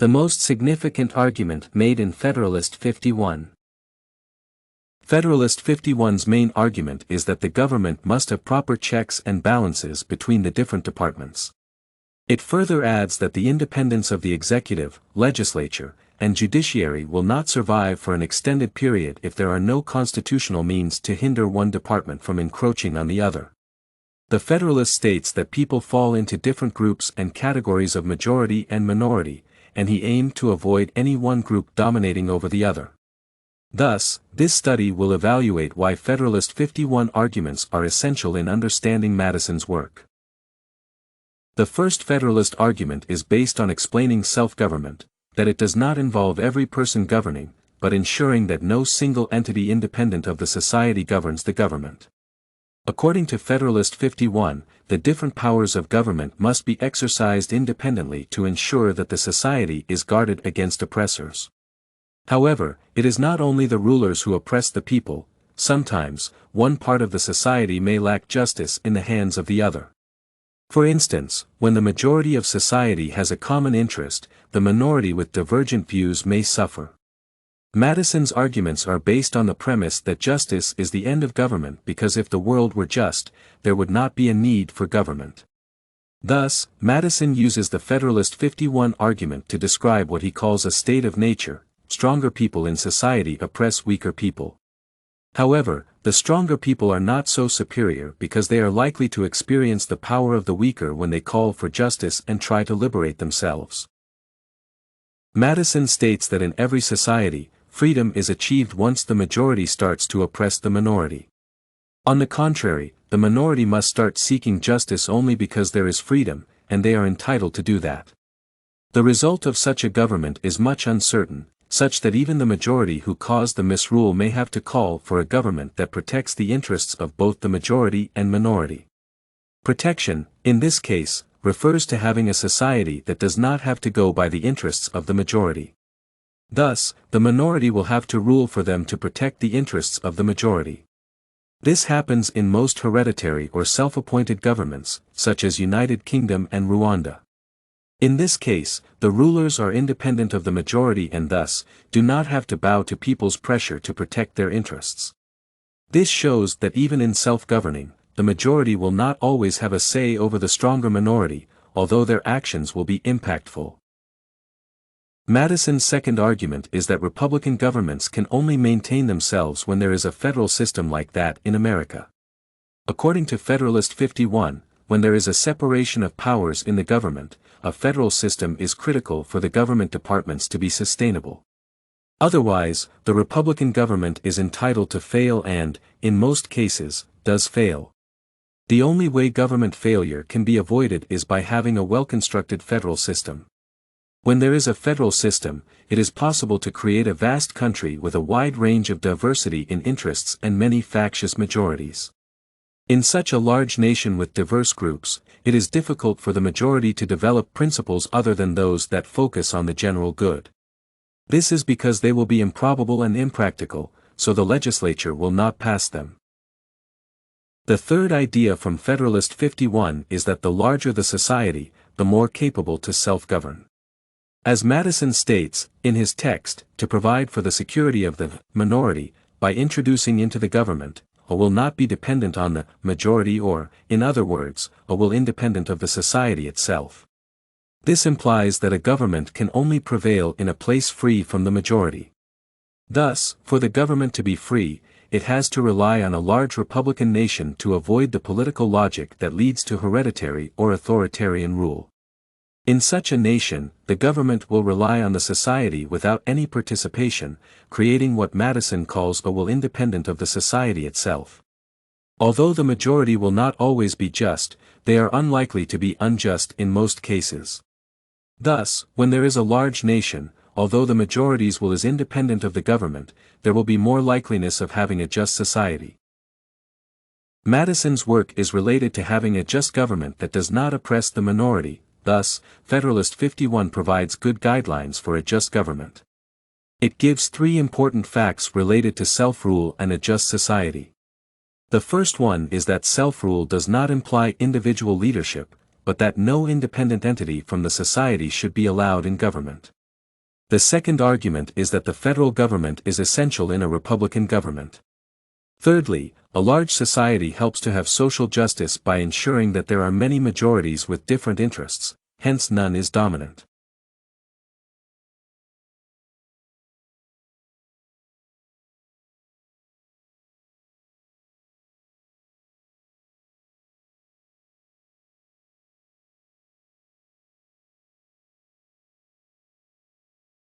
The most significant argument made in Federalist 51. Federalist 51's main argument is that the government must have proper checks and balances between the different departments. It further adds that the independence of the executive, legislature, and judiciary will not survive for an extended period if there are no constitutional means to hinder one department from encroaching on the other. The Federalist states that people fall into different groups and categories of majority and minority, and he aimed to avoid any one group dominating over the other. Thus, this study will evaluate why Federalist 51 arguments are essential in understanding Madison's work. The first Federalist argument is based on explaining self-government, that it does not involve every person governing, but ensuring that no single entity independent of the society governs the government. According to Federalist 51, the different powers of government must be exercised independently to ensure that the society is guarded against oppressors. However, it is not only the rulers who oppress the people, sometimes, one part of the society may lack justice in the hands of the other. For instance, when the majority of society has a common interest, the minority with divergent views may suffer. Madison's arguments are based on the premise that justice is the end of government because if the world were just, there would not be a need for government. Thus, Madison uses the Federalist 51 argument to describe what he calls a state of nature: stronger people in society oppress weaker people. However, the stronger people are not so superior because they are likely to experience the power of the weaker when they call for justice and try to liberate themselves. Madison states that in every society, freedom is achieved once the majority starts to oppress the minority. On the contrary, the minority must start seeking justice only because there is freedom, and they are entitled to do that. The result of such a government is much uncertain, such that even the majority who caused the misrule may have to call for a government that protects the interests of both the majority and minority. Protection, in this case, refers to having a society that does not have to go by the interests of the majority. Thus, the minority will have to rule for them to protect the interests of the majority. This happens in most hereditary or self-appointed governments, such as United Kingdom and Rwanda. In this case, the rulers are independent of the majority and thus, do not have to bow to people's pressure to protect their interests. This shows that even in self-governing, the majority will not always have a say over the stronger minority, although their actions will be impactful. Madison's second argument is that republican governments can only maintain themselves when there is a federal system like that in America. According to Federalist 51, when there is a separation of powers in the government, a federal system is critical for the government departments to be sustainable. Otherwise, the republican government is entitled to fail and, in most cases, does fail. The only way government failure can be avoided is by having a well-constructed federal system. When there is a federal system, it is possible to create a vast country with a wide range of diversity in interests and many factious majorities. In such a large nation with diverse groups, it is difficult for the majority to develop principles other than those that focus on the general good. This is because they will be improbable and impractical, so the legislature will not pass them. The third idea from Federalist 51 is that the larger the society, the more capable to self-govern. As Madison states, in his text, to provide for the security of the minority, by introducing into the government, a will not be dependent on the majority or, in other words, a will independent of the society itself. This implies that a government can only prevail in a place free from the majority. Thus, for the government to be free, it has to rely on a large republican nation to avoid the political logic that leads to hereditary or authoritarian rule. In such a nation, the government will rely on the society without any participation, creating what Madison calls a will independent of the society itself. Although the majority will not always be just, they are unlikely to be unjust in most cases. Thus, when there is a large nation, although the majority's will is independent of the government, there will be more likeliness of having a just society. Madison's work is related to having a just government that does not oppress the minority. Thus, Federalist 51 provides good guidelines for a just government. It gives three important facts related to self-rule and a just society. The first one is that self-rule does not imply individual leadership, but that no independent entity from the society should be allowed in government. The second argument is that the federal government is essential in a republican government. Thirdly, a large society helps to have social justice by ensuring that there are many majorities with different interests, hence none is dominant.